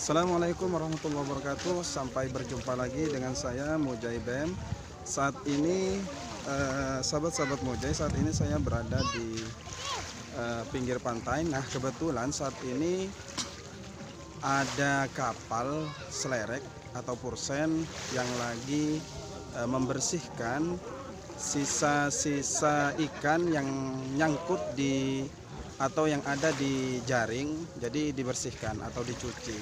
Assalamualaikum warahmatullahi wabarakatuh. Sampai berjumpa lagi dengan saya Mujai BEM. Saat ini sahabat-sahabat Mujai, saat ini saya berada di pinggir pantai. Nah, kebetulan saat ini ada kapal selerek atau pursen yang lagi membersihkan sisa-sisa ikan yang nyangkut di atau yang ada di jaring, jadi dibersihkan atau dicuci.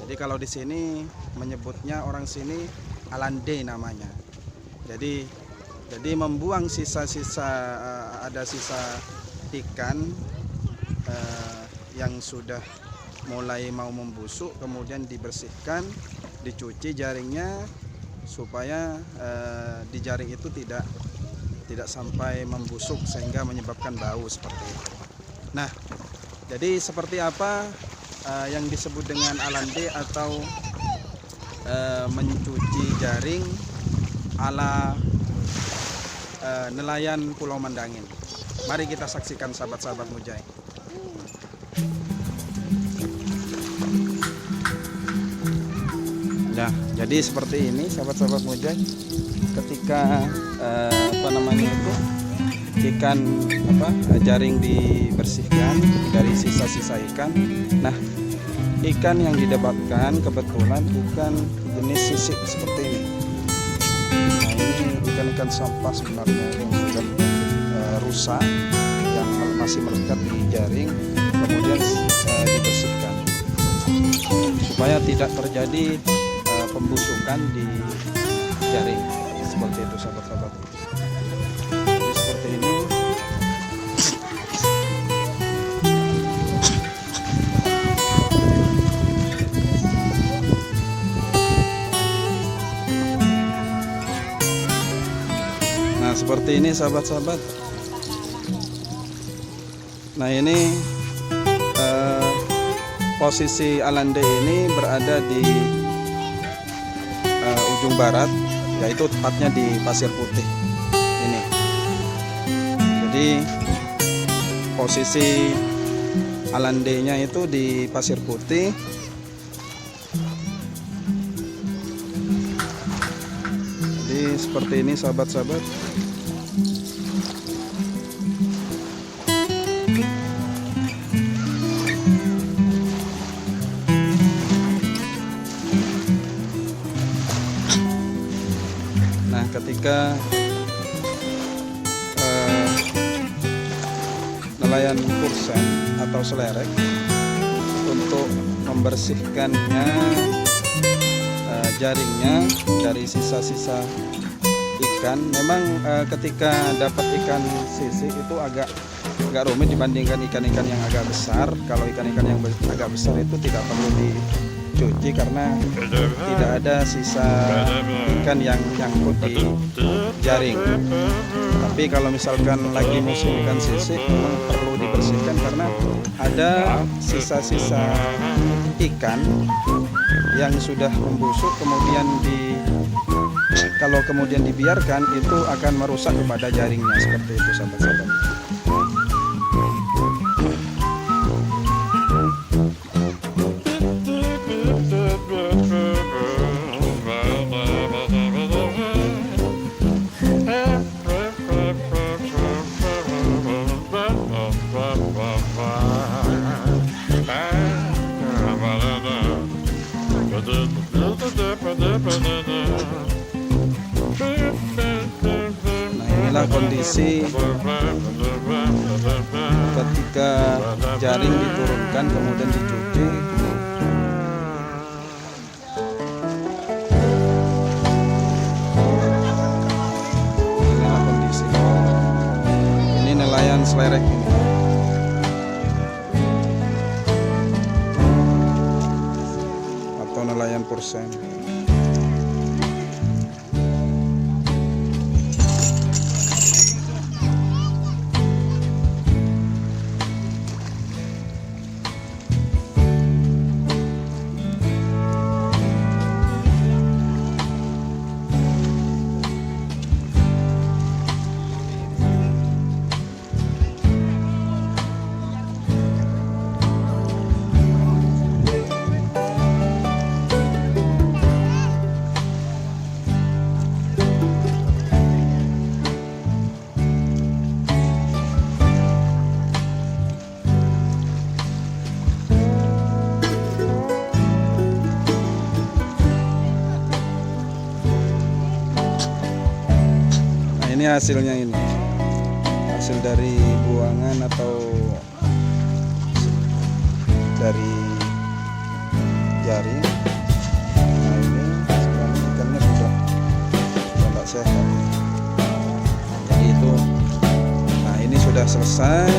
Jadi kalau di sini menyebutnya, orang sini alande namanya. Jadi membuang sisa-sisa ada sisa ikan yang sudah mulai mau membusuk, kemudian dibersihkan, dicuci jaringnya supaya di jaring itu tidak sampai membusuk sehingga menyebabkan bau seperti itu. Nah, jadi seperti apa yang disebut dengan alande atau mencuci jaring ala nelayan Pulau Mandangin. Mari kita saksikan sahabat-sahabat Mujai. Nah, jadi seperti ini sahabat-sahabat Mujai. Ketika ikan jaring dibersihkan dari sisa-sisa ikan. Nah, ikan yang didapatkan kebetulan ikan jenis sisik seperti ini. Nah, ini ikan-ikan sampah sebenarnya yang sudah rusak, yang masih melekat di jaring, kemudian dibersihkan supaya tidak terjadi pembusukan di jaring. Seperti itu sahabat-sahabat. Jadi seperti ini. Nah, seperti ini sahabat-sahabat. Nah, ini posisi alande ini berada di ujung barat, yaitu tepatnya di Pasir Putih ini. Jadi posisi alandenya itu di Pasir Putih. Jadi seperti ini sahabat-sahabat. Ketika nelayan pursen atau selerek untuk membersihkannya jaringnya dari sisa-sisa ikan, memang ketika dapat ikan sisik itu agak rumit dibandingkan ikan-ikan yang agak besar. Kalau ikan-ikan yang agak besar itu tidak perlu dicuci karena tidak ada sisa ikan yang nyangkut di jaring. Tapi kalau misalkan lagi musim ikan sisik, memang perlu dibersihkan karena ada sisa-sisa ikan yang sudah membusuk, kemudian kalau kemudian dibiarkan itu akan merusak kepada jaringnya. Seperti itu sahabat-sahabat. Nah, inilah kondisi ketika jaring diturunkan kemudian dicuci. Inilah kondisi. Ini nelayan selerek ini. Atau nelayan pursen. ini hasilnya, ini hasil dari buangan atau dari jaring. Nah ini sekarang ikannya sudah tak sehat. Jadi itu, nah ini sudah selesai,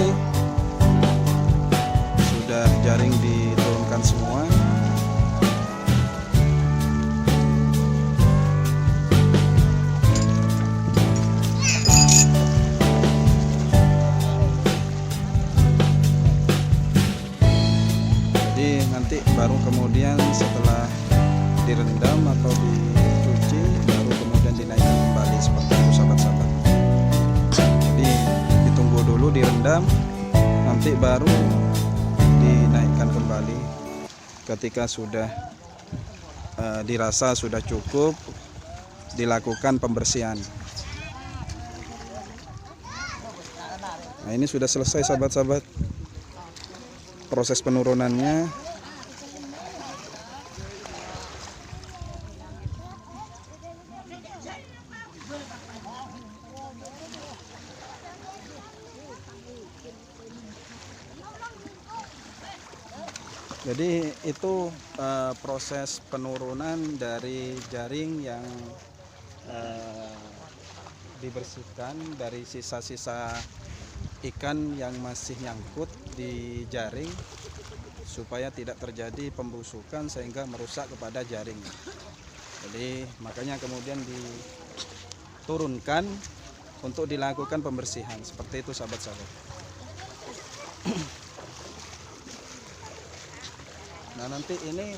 sudah jaring diturunkan semua. Nanti baru kemudian setelah direndam atau dicuci baru kemudian dinaikkan kembali seperti itu sahabat-sahabat. Jadi ditunggu dulu direndam, nanti baru dinaikkan kembali ketika sudah dirasa sudah cukup, dilakukan pembersihan. Nah ini sudah selesai sahabat-sahabat proses penurunannya. Jadi itu proses penurunan dari jaring yang dibersihkan dari sisa-sisa ikan yang masih nyangkut di jaring supaya tidak terjadi pembusukan sehingga merusak kepada jaring. Jadi makanya kemudian diturunkan untuk dilakukan pembersihan seperti itu sahabat-sahabat. Nah nanti ini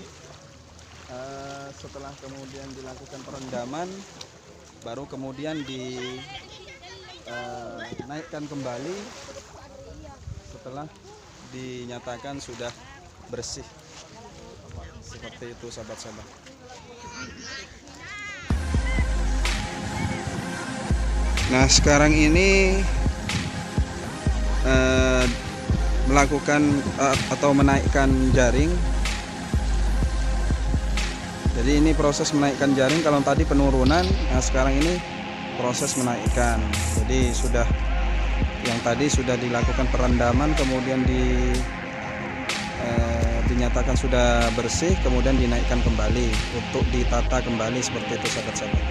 setelah kemudian dilakukan perendaman baru kemudian dinaikkan kembali setelah dinyatakan sudah bersih seperti itu sahabat-sahabat. Nah sekarang ini melakukan atau menaikkan jaring. Jadi ini proses menaikkan jaring. Kalau tadi penurunan, nah sekarang ini proses menaikkan. Jadi sudah, yang tadi sudah dilakukan perendaman, kemudian dinyatakan sudah bersih, kemudian dinaikkan kembali untuk ditata kembali seperti itu sahabat-sahabat.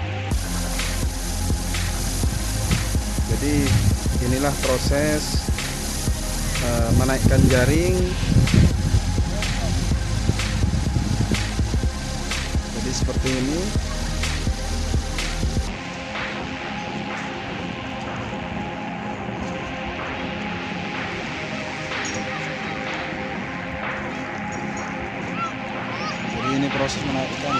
Jadi inilah proses menaikkan jaring. Jadi seperti ini. Jadi ini proses menaikkan.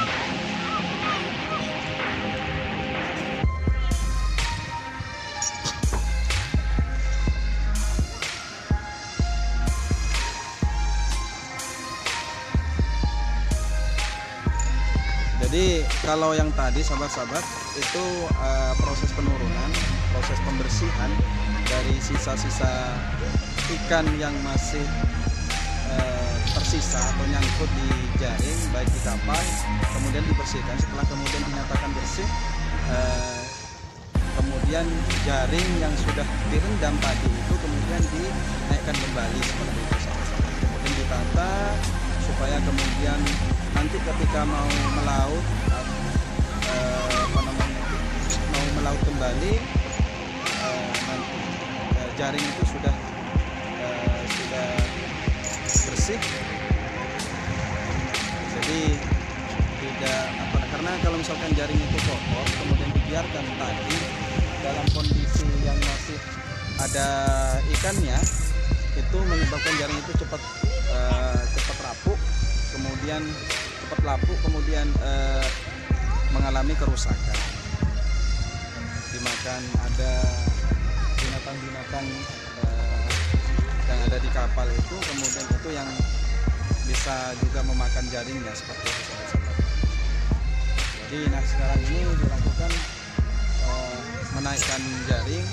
Jadi kalau yang tadi sahabat-sahabat itu proses penurunan, proses pembersihan dari sisa-sisa ikan yang masih tersisa atau nyangkut di jaring baik di kapal, kemudian dibersihkan. Setelah kemudian dinyatakan bersih, kemudian jaring yang sudah direndam tadi itu kemudian dinaikkan kembali seperti itu sahabat-sahabat. Kemudian ditata supaya kemudian nanti ketika mau melaut mau melaut kembali, nanti jaring itu sudah bersih. Jadi tidak karena kalau misalkan jaring itu kotor kemudian dibiarkan tadi dalam kondisi yang masih ada ikannya, itu menyebabkan jaring itu cepat rapuh, kemudian cepat lapuk, kemudian mengalami kerusakan. Dimakan ada binatang-binatang yang ada di kapal itu, kemudian itu yang bisa juga memakan jaringnya seperti itu sahabat-sahabat. Jadi nah sekarang ini dilakukan menaikkan jaring.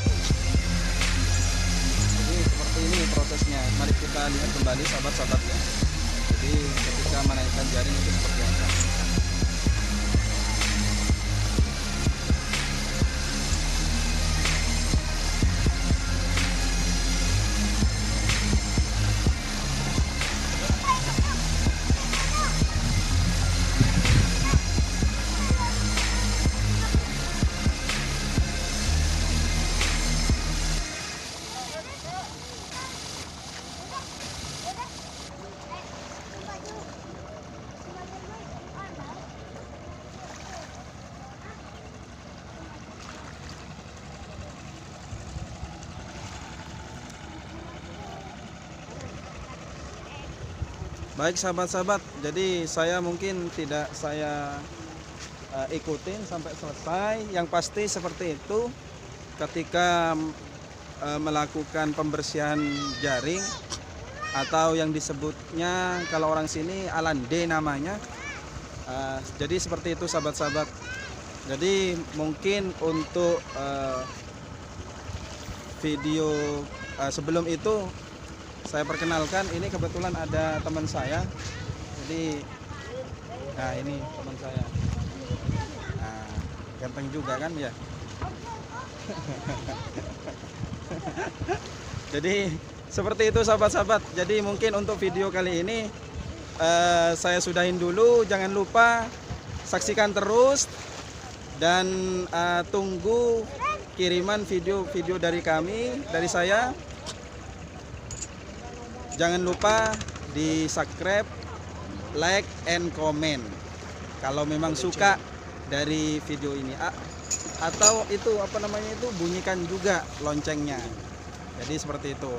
Jadi seperti ini prosesnya. Mari kita lihat kembali sahabat-sahabat ya. Jadi ketika menaikkan jaring itu seperti apa. Baik sahabat-sahabat, jadi saya mungkin tidak ikutin sampai selesai. Yang pasti seperti itu, ketika melakukan pembersihan jaring atau yang disebutnya kalau orang sini alande namanya. Jadi seperti itu sahabat-sahabat. Jadi mungkin untuk video sebelum itu saya perkenalkan, ini kebetulan ada teman saya. Jadi nah ini teman saya. Nah, ganteng juga kan ya. Jadi seperti itu sahabat-sahabat. Jadi mungkin untuk video kali ini saya sudahin dulu. Jangan lupa saksikan terus dan tunggu kiriman video-video dari kami, dari saya. Jangan lupa di subscribe, like, and comment kalau memang suka dari video ini. Atau itu apa namanya itu, bunyikan juga loncengnya. Jadi seperti itu.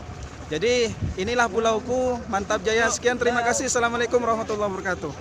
Jadi inilah pulauku, mantap jaya. Sekian, terima kasih. Assalamualaikum warahmatullahi wabarakatuh.